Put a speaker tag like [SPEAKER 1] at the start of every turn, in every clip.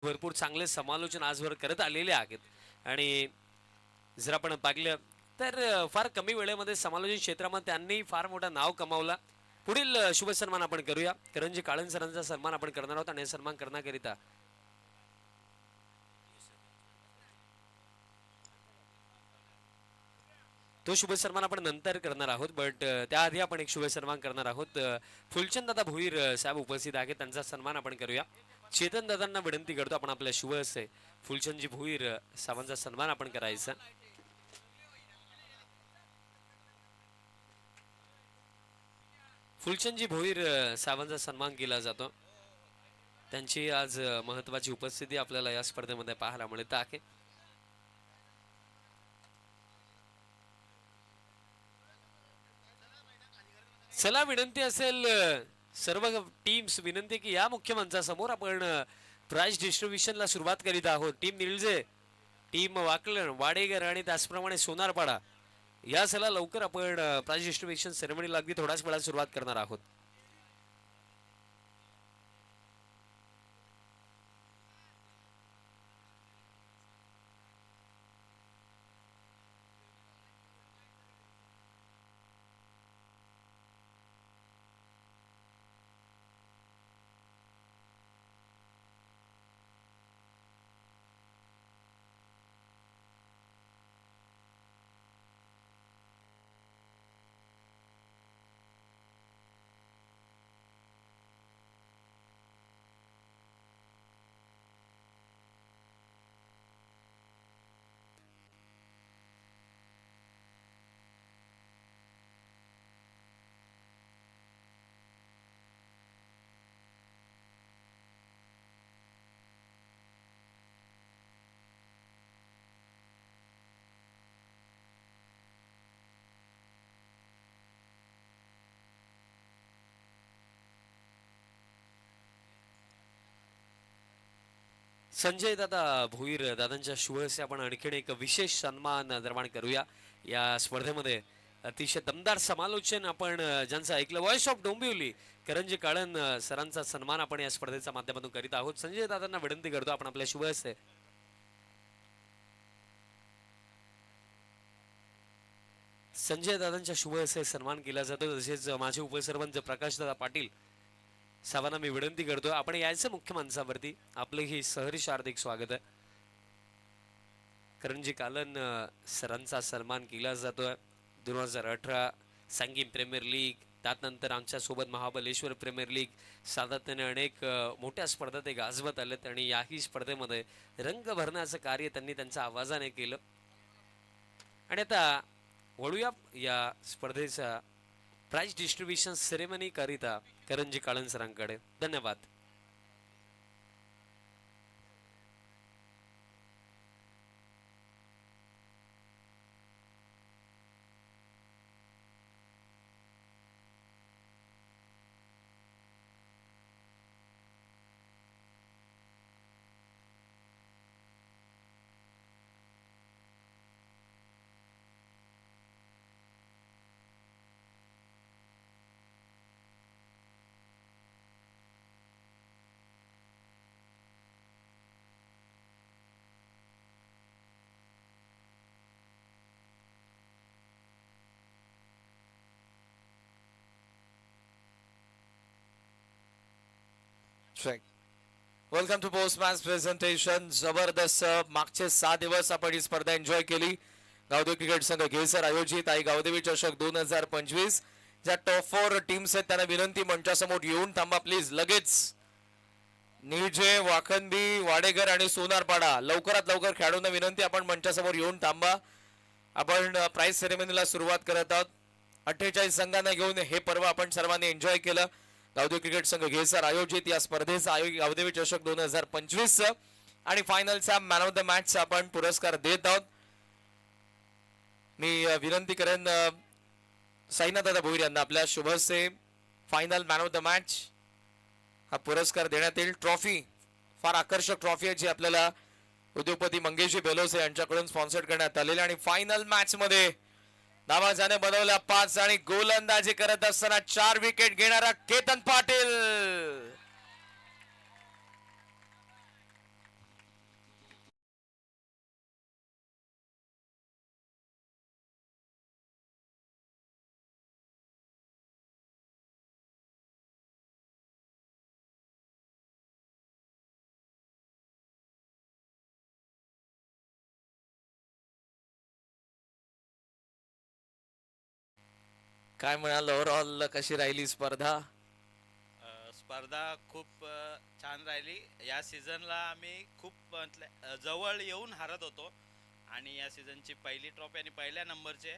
[SPEAKER 1] भरपूर चांगले समालोचन आजवर करत आलेले आहेत आणि जर आपण पाहिलं तर फार कमी वेळेमध्ये समालोचन क्षेत्रामध्ये त्यांनी फार मोठा नाव कमावला. पुढील शुभ सन्मान आपण करूया. करंजी काळन सरांचा सन्मान आपण करणार आहोत आणि सन्मान करण्याकरिता तो शुभ सन्मान आपण नंतर करणार आहोत, बट त्याआधी आपण एक शुभ सन्मान करणार आहोत. फुलचंद दादा भोईर साहेब उपस्थित आहेत, त्यांचा सन्मान आपण करूया. चेतन दादांना विनंती करतो आपण आपल्या शुभ असे फुलचंदजी भोईर साहेबांचा सन्मान आपण करायचा. फुलचंदजी भोईर साहेबांचा सन्मान केला जातो. त्यांची आज महत्वाची उपस्थिती आपल्याला या स्पर्धेमध्ये पाहायला मिळत आहे. चला विनंती असेल सर्व टीम्स विनंती की या मुख्य मंचासमोर आपण प्राइज डिस्ट्रीब्युशनला सुरुवात करीत आहोत. टीम निळजे, टीम वाकलन, वाडेगर आणि त्याचप्रमाणे सोनारपाडा या चला लवकर आपण प्राइज डिस्ट्रीब्युशन सेरेमनीला अगदी थोड्याच वेळात सुरुवात करणार आहोत. संजय दादा भोईर दादांच्या शुभ हस्ते आपण आणखीन एक विशेष सन्मान निर्माण करूया. या स्पर्धेमध्ये अतिशय दमदार समालोचन आपण ज्यांचं ऐकलं, व्हॉइस ऑफ डोंबिवली करंजी काळन सरांचा सन्मान आपण या स्पर्धेच्या माध्यमातून करीत आहोत. संजय दादांना विनंती करतो आपण आपल्या शुभ हस्ते संजय दादांच्या शुभ हस्ते सन्मान केला जातो. तसेच माझे उपसरपंच प्रकाश दादा पाटील साहेबांना मी विनंती करतो आपण यायचं मुख्य माणसावरती. आपलं ही सहर्ष हार्दिक स्वागत आहे. करंजी कालन सरांचा सन्मान केला जातोय. 2018 संगीम प्रीमियर लीग, त्यानंतर आमच्या सोबत महाबलेश्वर प्रीमियर लीग सातत्याने अनेक मोठ्या स्पर्धा ते गाजवत आलेत आणि याही स्पर्धेमध्ये रंग भरण्याचं कार्य त्यांनी त्यांच्या आवाजाने केलं. आणि आता वळूया या स्पर्धेचा प्राइज डिस्ट्रीब्युशन सेरेमनी करिता करंजी काळन सरांकडे. धन्यवाद.
[SPEAKER 2] Check. Welcome to post match presentation. जबरदस्त मागचे 6 दिवस आपण ही स्पर्धा एन्जॉय केली. गावदेवी क्रिकेट संघ घेसर आयोजित आई गावदेवी चषक 2025. ज्या टॉप 4 टीम्स आहेत त्यांना विनंती मंचासमोर येऊन थांबा प्लीज. लगेच निळजे, वाखंबी, वाडेगर आणि सोनारपाडा लवकरात लवकर खेळाडूंना विनंती आपण मंचासमोर येऊन थांबा. आपण प्राइज सेरेमनीला सुरुवात करत आहोत. 48 संघांना घेऊन हे पर्व आपण सर्वांनी एन्जॉय केलं. गावदेवी क्रिकेट संघ घेसर आयोजित या स्पर्धेचा गावदेवी चषक 2025 आणि फायनलचा मॅन ऑफ द मॅच आपण पुरस्कार देत आहोत. मी विनंती करेन साईनाथ दादा भोईर यांना आपल्या शुभ हस्ते final man of the match हा पुरस्कार देण्यात येईल. ट्रॉफी फार आकर्षक ट्रॉफी आहे जी आपल्याला उद्योगपती मंगेशजी बेलोसे यांच्याकडून स्पॉन्सर करण्यात आलेली. आणि फायनल मॅच मध्ये नावाजाने बनवला 5 आणि गोलंदाजी करत असताना 4 विकेट घेणारा केतन पाटील. काय म्हणाल ओव्हरऑल कशी राहिली स्पर्धा?
[SPEAKER 3] स्पर्धा खूप छान राहिली. या सीझनला आम्ही खूप जवळ येऊन हरत होतो आणि या सीझनची पहिली ट्रॉफी आणि पहिल्या नंबरचे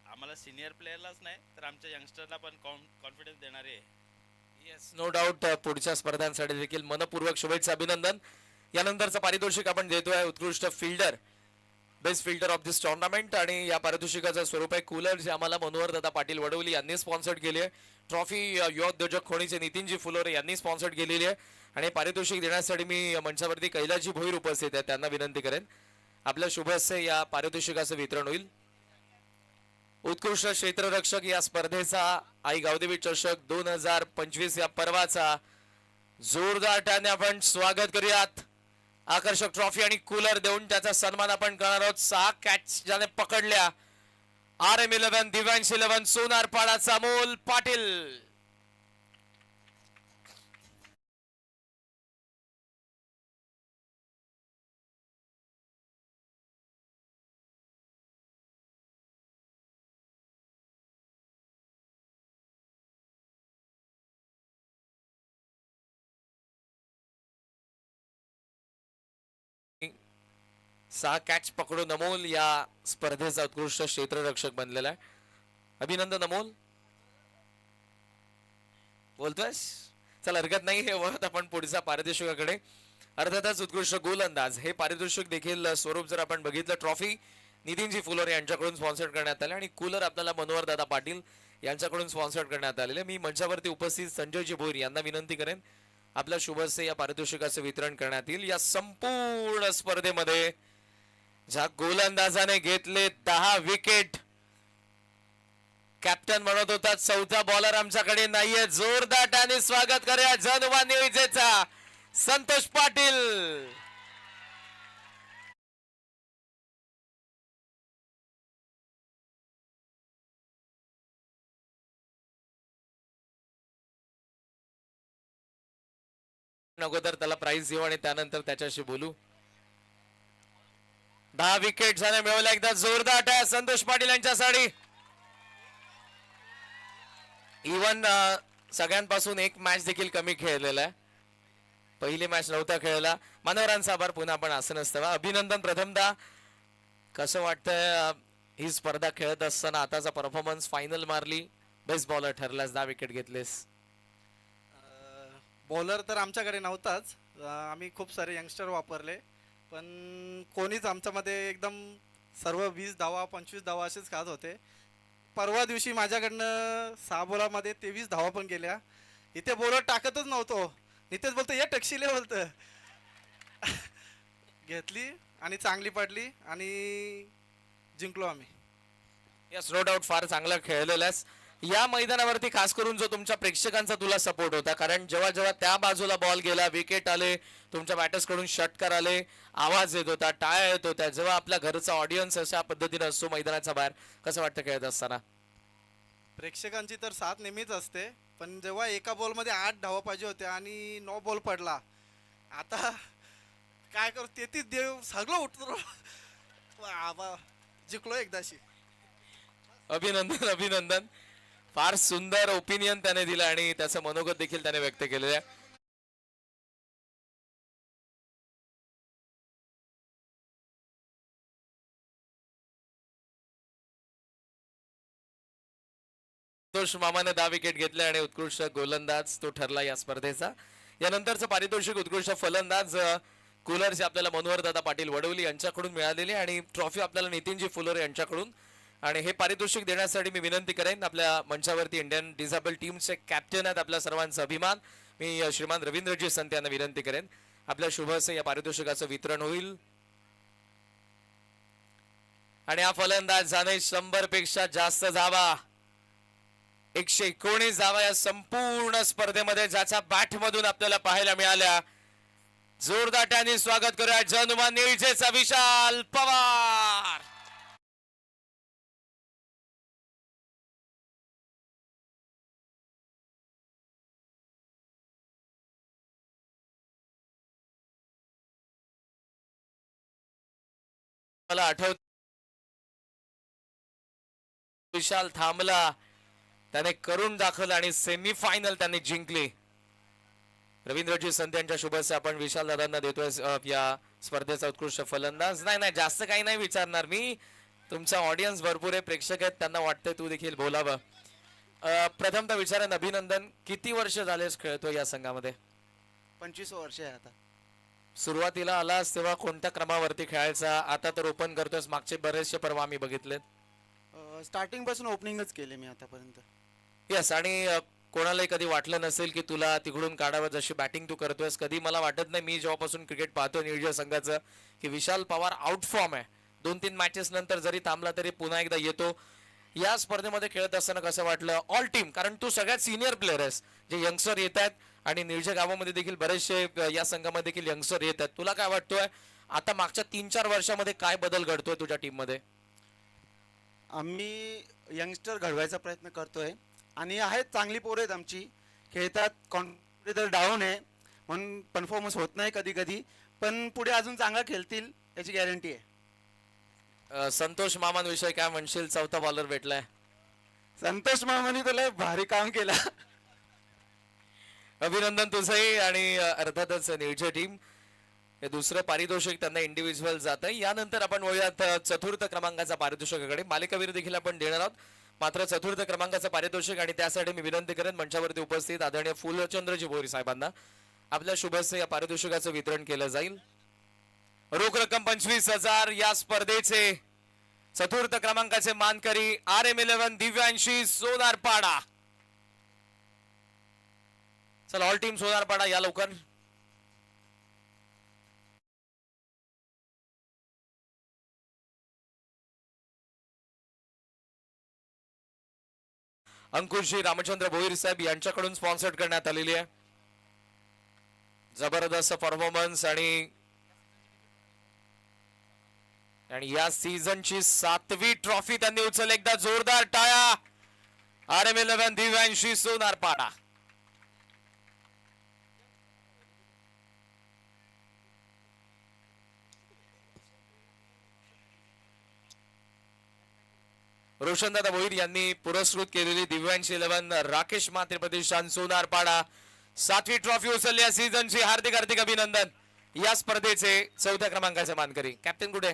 [SPEAKER 3] आम्हाला सिनियर प्लेयरलाच नाही तर आमच्या यंगस्टरला पण कॉन्फिडन्स देणारे आहे.
[SPEAKER 2] नो डाऊट पुढच्या स्पर्धांसाठी देखील मनपूर्वक शुभेच्छा, अभिनंदन. यानंतरचं पारितोषिक आपण देतोय उत्कृष्ट fielder, best fielder of this tournament, आणि या पारितोषिकाचं स्वरूप आहे कूलर, जे आम्हाला मनोहर दादा पाटील वडवली यांनी स्पॉन्सर्ड केली आहे. ट्रॉफी युवा उद्योजक खोणीचे नितीनजी फुलोरे यांनी स्पॉन्सर्ड केलेली आहे. आणि पारितोषिक देण्यासाठी मी मंचावरती कैलाजी भोईर उपस्थित आहे, त्यांना विनंती करेन आपल्या शुभ हस्ते या पारितोषिकाचं वितरण होईल. उत्कृष्ट क्षेत्ररक्षक या स्पर्धेचा आई गावदेवी चषक 2025 या पर्वाचा जोरदार टाळ्याने आपण स्वागत करूयात. आकर्षक ट्रॉफी आणि कूलर देऊन त्याचा सन्मान आपण करणार आहोत. 6 कॅच ज्याने पकडल्या RM11 दिव्यांश 11 सोनारपाडाचा अमोल पाटील. सहा कॅच पकडून अमोल या स्पर्धेचा उत्कृष्ट क्षेत्ररक्षक बनलेला आहे. अभिनंदन अमोल. बोलतोयस? चल हरकत नाही, हे वळत आपण पुढच्या पारितोषिकाकडे. अर्थातच उत्कृष्ट गोलंदाज हे पारितोषिक देखील स्वरूप जर आपण बघितलं, ट्रॉफी नितीनजी फुलोरे यांच्याकडून स्पॉन्सर करण्यात आले आणि कूलर आपल्याला मनोहर दादा पाटील यांच्याकडून स्पॉन्सर करण्यात आलेले. मी मंचावरती उपस्थित संजयजी भोईर यांना विनंती करेन आपल्या शुभ हस्ते या पारितोषिकाचे वितरण करण्यात येईल. या संपूर्ण स्पर्धेमध्ये ज्या गोलंदाजाने घेतले 10 विकेट, कॅप्टन म्हणत होता चौथा बॉलर आमच्याकडे नाहीये. जोरदार टाळ्यांनी स्वागत करूया जनवा नियोजनचा संतोष पाटील. अगोदर त्याला प्राइज देऊ आणि त्यानंतर त्याच्याशी बोलू. 10 विकेट झाले मिळवल्या. एकदा जोरदार टाळ्या संतोष पाटील यांच्यासाठी. इवन सगळ्यांपासून एक मॅच देखील कमी खेळलेला आहे. पहिली मॅच नव्हता खेळला. मानवरांचा आभार. पुन्हा आपण असं नसतं. अभिनंदन प्रथमतः. कसं वाटतंय ही स्पर्धा खेळत असताना आताचा परफॉर्मन्स? फायनल मारली, बेस्ट बॉलर ठरलास, 10 विकेट घेतलेस.
[SPEAKER 4] बॉलर तर आमच्याकडे नव्हताच. आम्ही खूप सारे यंगस्टर वापरले, पण कोणीच आमच्यामध्ये एकदम सर्व 20 धावा 25 धावा असेच खात होते. परवा दिवशी माझ्याकडनं 6 बॉलामध्ये 23 धावा पण गेल्या. इथे बॉलर टाकतच नव्हतो. नितेश बोलतो ये टक्शिले बोलतं. घेतली आणि चांगली पडली आणि जिंकलो आम्ही.
[SPEAKER 2] यस, नो डाऊट फार चांगला खेळलेलास. या मैदानावरती खास करून जो तुमच्या प्रेक्षकांचा तुला सपोर्ट होता, कारण जेव्हा जेव्हा त्या बाजूला बॉल गेला, विकेट आले, तुमच्या बॅटर्स कडून षटकार आले, आवाज येत होता, टाळ्या येत होत्या, जेव्हा आपल्या घरचा ऑडियन्स अशा पद्धतीने असतो मैदानाच्या बाहेर, कसं वाटतं खेळत असताना?
[SPEAKER 4] प्रेक्षकांची तर साथ नेहमीच असते, पण जेव्हा एका बॉलमध्ये 8 धावा पाहिजे होत्या आणि 9 बॉल पडला, आता काय करू? तेहतीस देव सगळं उठतो. जिंकलो एकदाशी.
[SPEAKER 2] अभिनंदन अभिनंदन. फार सुंदर ओपिनियन त्याने दिलं आणि त्याचं मनोगत देखील त्याने व्यक्त केलेलं आहे. संतोष मामाने 10 विकेट घेतले आणि उत्कृष्ट गोलंदाज तो ठरला या स्पर्धेचा. यानंतरचं पारितोषिक उत्कृष्ट फलंदाज कूलरचे आपल्याला मनोहर दादा पाटील वडवली यांच्याकडून मिळालेली आणि ट्रॉफी आपल्याला नितीनजी फुलोरे यांच्याकडून. आणि हे पारितोषिक देण्यासाठी मी विनंती करेन आपल्या मंचावरती इंडियन डिझेबल टीमचे कॅप्टन आहेत, आपल्या सर्वांचा अभिमान, मी श्रीमान रवींद्रजी संत यांना विनंती करेन आपल्या शुभ हस्ते या पारितोषिकाचं वितरण होईल. आणि हा फलंदाज जाणे 100 पेक्षा जास्त धावा, 119 धावा या संपूर्ण स्पर्धेमध्ये ज्याच्या बॅट मधून आपल्याला पाहायला मिळाल्या. जोरदार टाळ्यांनी स्वागत करूया जनमान निळजेचा विशाल पवार. मला आठवत विशाल थांबला, त्याने करून दाखवलं आणि सेमीफायनल त्यांनी जिंकली. रवींद्रजी संत यांच्या शुभेच्छा आपण विशाल दादांना देतोय या स्पर्धेचा उत्कृष्ट फलंदाज. नाही जास्त काही नाही विचारणार मी, तुमचा ऑडियन्स भरपूर आहे, प्रेक्षक आहेत, त्यांना वाटतंय तू देखील बोलावं. प्रथमतः विचारेन अभिनंदन, किती वर्ष झालेस खेळतोय या संघामध्ये?
[SPEAKER 5] 25 वर्ष आहे आता.
[SPEAKER 2] सुरुवातीला आलास तेव्हा कोणत्या क्रमावरती खेळायचा? आता तर ओपन करतोस, मागचे बरेचसे पर्व आम्ही बघितलेत.
[SPEAKER 5] स्टार्टिंग पासून ओपनिंगच केले मी आतापर्यंत.
[SPEAKER 2] येस, आणि कोणालाही कधी वाटलं नसेल की तुला तिकडून काढावं, जशी बॅटिंग तू करतोयस. कधी मला वाटत नाही, मी जेव्हापासून क्रिकेट पाहतो निळजे संघाचं, की विशाल पवार आउट फॉर्म आहे. 2-3 मॅचेस नंतर जरी थांबला तरी पुन्हा एकदा येतो. या स्पर्धेमध्ये खेळत असताना कसं वाटलं? ऑल टीम, कारण तू सगळ्यात सिनियर प्लेअर आहेस, जे यंगस्टर येत आहेत आणि निळजे गावामध्ये देखील बरेचसे या संघामध्ये देखील यंगस्टर येत आहेत. तुला काय वाटतोय आता मागच्या 3-4 वर्षामध्ये काय बदल घडतोय तुझ्या टीम मध्ये?
[SPEAKER 5] आम्ही यंगस्टर घडवायचा प्रयत्न करतोय आणि आहेत, चांगली पोरं आहेत आमची, खेळतात. कॉन्फिडन्स डाऊन आहे म्हणून परफॉर्मन्स होत नाही कधी कधी, पण पुढे अजून चांगला खेळतील याची गॅरंटी आहे.
[SPEAKER 2] संतोष मामांविषयी काय म्हणशील? चौथा बॉलर भेटलाय.
[SPEAKER 5] संतोष मामाने तुला भारी काम केलं.
[SPEAKER 2] अभिनंदन तुझंही. आणि अर्थातच निळजे टीम हे दुसरं पारितोषिक त्यांना इंडिव्हिज्युअल जात आहे. यानंतर आपण वळूयात चतुर्थ क्रमांकाचा पारितोषिकाकडे. मालिकावीर देखील आपण देणार आहोत, मात्र चतुर्थ क्रमांकाचं पारितोषिक आणि त्यासाठी मी विनंती करेन मंचावरती उपस्थित आदरणीय फुलचंद्रजी भोईर साहेबांना आपल्या शुभेच्छा या पारितोषिकाचं वितरण केलं जाईल. रोख रक्कम 25,000. या स्पर्धेचे चतुर्थ क्रमांकाचे मानकरी RM11 दिव्यांशी सोनारपाडा. चला ऑल टीम सोनारपाडा या लवकर. अंकुशजी रामचंद्र भोईर साहेब यांच्याकडून स्पॉन्सर्ड करण्यात आलेली आहे. जबरदस्त परफॉर्मन्स आणि या सीझनची 7वी ट्रॉफी त्यांनी उचलली. एकदा जोरदार टाळ्या RM11 दिव्यांशी सोनारपाडा. रोशनदादा भोईर यांनी पुरस्कृत केलेली दिव्यांशी 11 राकेश मात्रे प्रतिष्ठान सोनारपाडा 7वी ट्रॉफी उचलली या सीझनची. हार्दिक हार्दिक अभिनंदन. या स्पर्धेचे 4थ्या क्रमांकाचे मानकरी. कॅप्टन कुठे?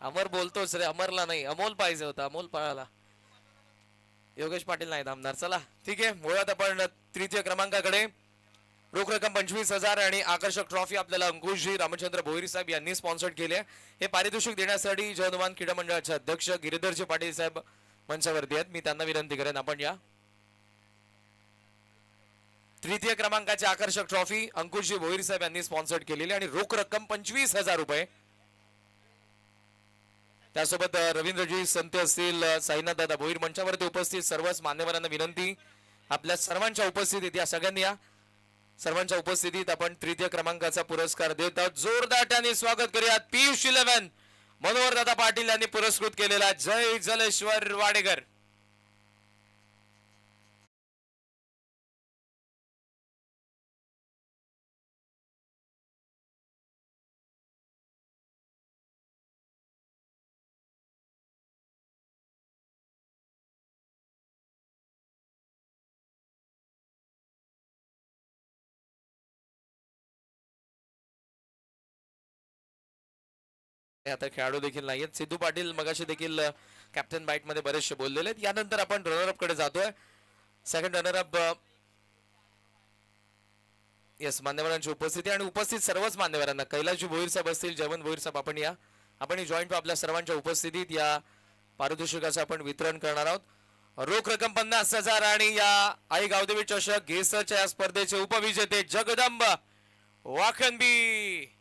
[SPEAKER 2] अमर बोलतोच रे, अमरला नाही, अमोल पाहिजे होता, अमोल पळाला. योगेश पाटील नाही थांबणार. चला ठीक आहे, मुळात आपण तृतीय क्रमांकाकडे. रोख रक्कम 25,000 आणि आकर्षक ट्रॉफी आपल्याला अंकुशजी रामचंद्र भोईर साहेब यांनी स्पॉन्सर्ड केले. हे पारितोषिक देण्यासाठी जयनुमान क्रीडा मंडळाचे अध्यक्ष गिरीधरजी पाटील साहेब मंचावरती आहेत. मी त्यांना विनंती करेन आपण या तृतीय क्रमांकाची आकर्षक ट्रॉफी अंकुशजी भोईर साहेब यांनी स्पॉन्सर्ड केलेली आणि रोख रक्कम 25,000 रुपये. त्यासोबत रवींद्रजी संत असतील, साईनाथ दादा भोईर मंचावरती उपस्थित सर्वच मान्यवरांना विनंती, आपल्या सर्वांच्या उपस्थितीत या सगळ्यांनी या सर्वांच्या उपस्थितीत आपण तृतीय क्रमांकाचा पुरस्कार देत आहोत. जोरदार त्याने स्वागत करूयात. पीयूष 11 मनोहर दादा पाटील यांनी पुरस्कृत केलेला जय जलेश्वर वाडेकर. आता खेळाडू देखील नाहीयेत. सिद्धू पाटील मगाशी देखील कॅप्टन बाईट मध्ये बरेचसे बोललेले आहेत. यानंतर आपण रनरअप कडे जातोय. सेकंड रनरअप येस मान्यवरांची उपस्थिती आणि उपस्थित सर्वच मान्यवरांना, कैलासजी भोईर साहेब असतील, जयवंत भोईर साहेब, आपण या आपण जॉईंट आपल्या सर्वांच्या उपस्थितीत या पारितोषिकाचं आपण वितरण करणार आहोत. रोख रक्कम 50,000 आणि या आई गावदेवी चषक घेसरच्या या स्पर्धेचे उपविजेते जगदंब वाखनबी.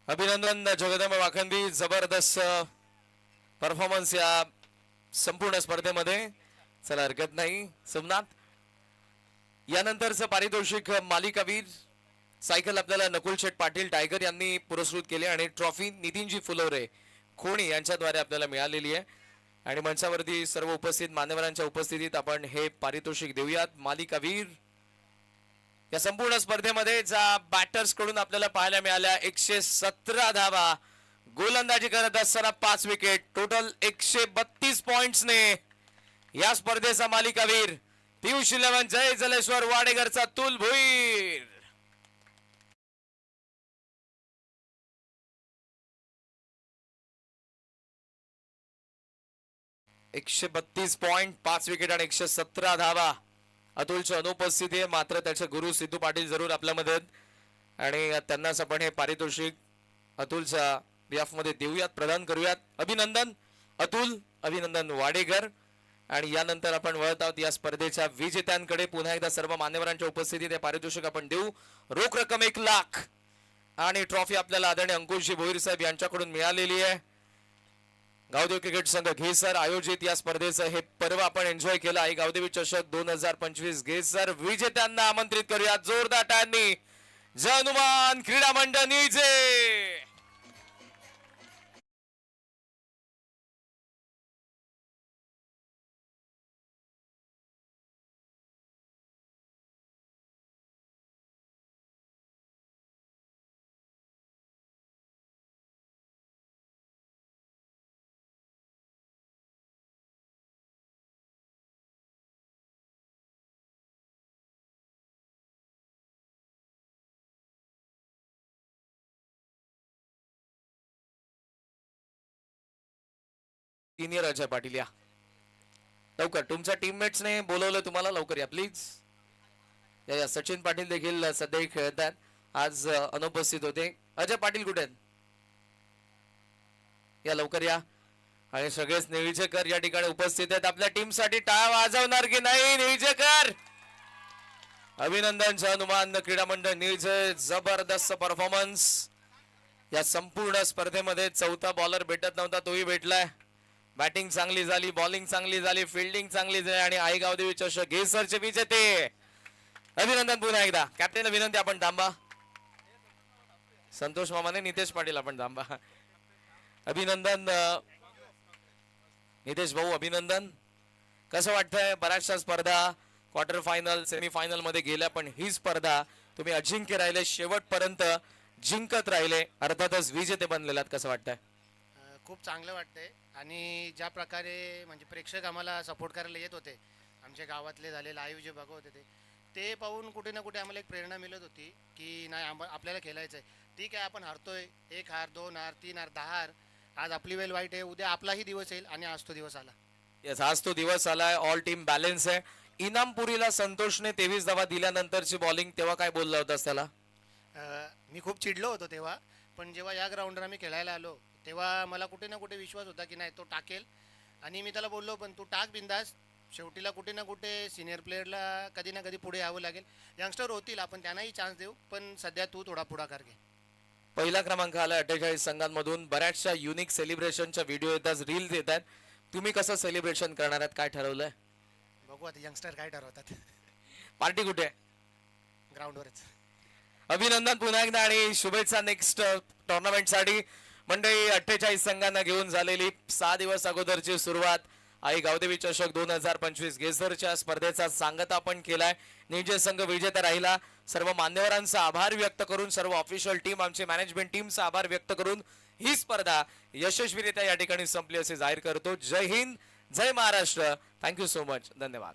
[SPEAKER 2] अभिनंदन जगदंब वाखंदी, जबरदस्त परफॉर्मन्स या संपूर्ण स्पर्धेमध्ये. चला हरकत नाही. सोमनाथ, यानंतरचं पारितोषिक मालिकावीर सायकल आपल्याला नकुल शेठ पाटील टायगर यांनी पुरस्कृत केले आणि ट्रॉफी नितीनजी फुलवरे खोणी यांच्याद्वारे आपल्याला मिळालेली आहे. आणि मंचावरती सर्व उपस्थित मान्यवरांच्या उपस्थितीत आपण हे पारितोषिक देऊयात. मालिकावीर या संपूर्ण स्पर्धेमध्ये ज्या बॅटर्स कडून आपल्याला पाहायला मिळाल्या 117 धावा, गोलंदाजी करत असताना 5 विकेट, टोटल 132 पॉइंट्सने या स्पर्धेचा मालिकावीर पियुष 11 जय जलेश्वर वाडेकरचा तुल भुईर. 132 पॉइंट, 5 विकेट आणि 117 धावा. अतुलची अनुपस्थिती आहे, मात्र त्याचे गुरु सिद्धू पाटील जरूर आपल्यामध्ये आहेत आणि त्यांनाच आपण हे पारितोषिक अतुलच्या बिहाफ मध्ये देऊयात, प्रदान करूयात. अभिनंदन अतुल, अभिनंदन वाडेकर. आणि यानंतर आपण वळत आहोत या स्पर्धेच्या विजेत्यांकडे. पुन्हा एकदा सर्व मान्यवरांच्या उपस्थितीत हे पारितोषिक आपण देऊ. रोख रक्कम 1 लाख आणि ट्रॉफी आपल्याला आदरणीय अंकुशजी भोईर साहेब यांच्याकडून मिळालेली आहे. गावदेवी क्रिकेट संघ घेसर आयोजित या स्पर्धेचं हे पर्व आपण एन्जॉय केलं आहे. गावदेवी चषक 2025 घेसर विजेत्यांना आमंत्रित करूया जोरदार टाळ्यांनी. जय हनुमान क्रीडा मंडळ निळजे. सिनियर अजय पाटील या लवकर. तुमच्या टीममेट्सने बोलवलं तुम्हाला, लवकर या प्लीज. या सचिन पाटील देखील सध्या खेळत आहेत, आज अनुपस्थित होते. अजय पाटील कुठे आहेत? या लवकर या. आणि सगळेच निळजेकर या ठिकाणी उपस्थित आहेत. आपल्या टीम साठी टाळ्या वाजवणार की नाही निळजेकर? अभिनंदन जय हनुमान क्रीडा मंडळ निळजे. जबरदस्त परफॉर्मन्स या संपूर्ण स्पर्धेमध्ये. चौथा बॉलर भेटत नव्हता, तोही भेटलाय. बॅटिंग चांगली झाली, बॉलिंग चांगली झाली, फिल्डिंग चांगली झाली आणि आई गावदेवी चषक घेसरचे विजेते. अभिनंदन पुन्हा एकदा. कॅप्टन विनंती आपण थांबा. संतोष मामाने नितेश पाटील आपण थांबा. अभिनंदन नितेश भाऊ, अभिनंदन. कसं वाटतंय? बऱ्याचशा स्पर्धा क्वार्टर फायनल सेमी फायनल मध्ये गेल्या, पण ही स्पर्धा तुम्ही अजिंक्य राहिले, शेवटपर्यंत जिंकत राहिले, अर्थातच विजेते बनलेलात. कसं वाटतंय?
[SPEAKER 6] खूप चांगलं वाटतंय. आणि ज्या प्रकारे म्हणजे प्रेक्षक आम्हाला सपोर्ट करायला येत होते, आमच्या गावातले झाले लाईव्ह जे बघत होते ते पाहून कुठे ना कुठे आम्हाला एक प्रेरणा मिळत होती की नाही आपल्याला खेळायचं आहे. ठीक आहे, आपण हारतोय, 1 हार 2 हार 3 हार 10 हार, आज आपली वेळ वाईट आहे, उद्या आपलाही दिवस येईल आणि आज तो दिवस आला.
[SPEAKER 2] येस, आज तो दिवस आलाय. ऑल टीम बॅलन्स आहे. इनामपुरीला संतोषने 23 धावा दिल्यानंतरची बॉलिंग, तेव्हा काय बोलला होतास त्याला?
[SPEAKER 6] मी खूप चिडलो होतो तेव्हा, पण जेव्हा या ग्राउंडवर आम्ही खेळायला आलो तेव्हा मला कुठे ना कुठे विश्वास होता की नाही तो टाकेल. आणि मी त्याला बोललो पण तू टाक बिंदास, शेवटीला कुठे ना कुठे सिनियर प्लेअरला कधी ना कधी पुढे यावं लागेल. यंगस्टर होतील, आपण त्यांनाही चान्स देऊ, पण सध्या तू थोडा पुढाकार घे.
[SPEAKER 2] पहिला क्रमांक आला 48 संघांमधून. बऱ्याचशा युनिक सेलिब्रेशनच्या व्हिडिओ येतात, रील्स येतात. तुम्ही कसं सेलिब्रेशन करणार आहात, काय ठरवलंय?
[SPEAKER 6] बघू आता यंगस्टर काय ठरवतात.
[SPEAKER 2] पार्टी कुठे आहे?
[SPEAKER 6] ग्राउंडवरच.
[SPEAKER 2] अभिनंदन पुन्हा एकदा आणि शुभेच्छा नेक्स्ट टुर्नामेंटसाठी. मंडळी, 48 संघांना घेऊन झालेली 6 दिवस अगोदरची सुरुवात आई गावदेवी चषक 2025 घेसरच्या स्पर्धेचा सांगता आपण केलाय. निळजे संघ विजेता राहिला. सर्व मान्यवरांचा आभार व्यक्त करून, सर्व ऑफिशियल टीम, आमची मॅनेजमेंट टीमचा आभार व्यक्त करून ही स्पर्धा यशस्वीरित्या या ठिकाणी संपली असे जाहीर करतो. जय हिंद, जय महाराष्ट्र. Thank you so much. धन्यवाद.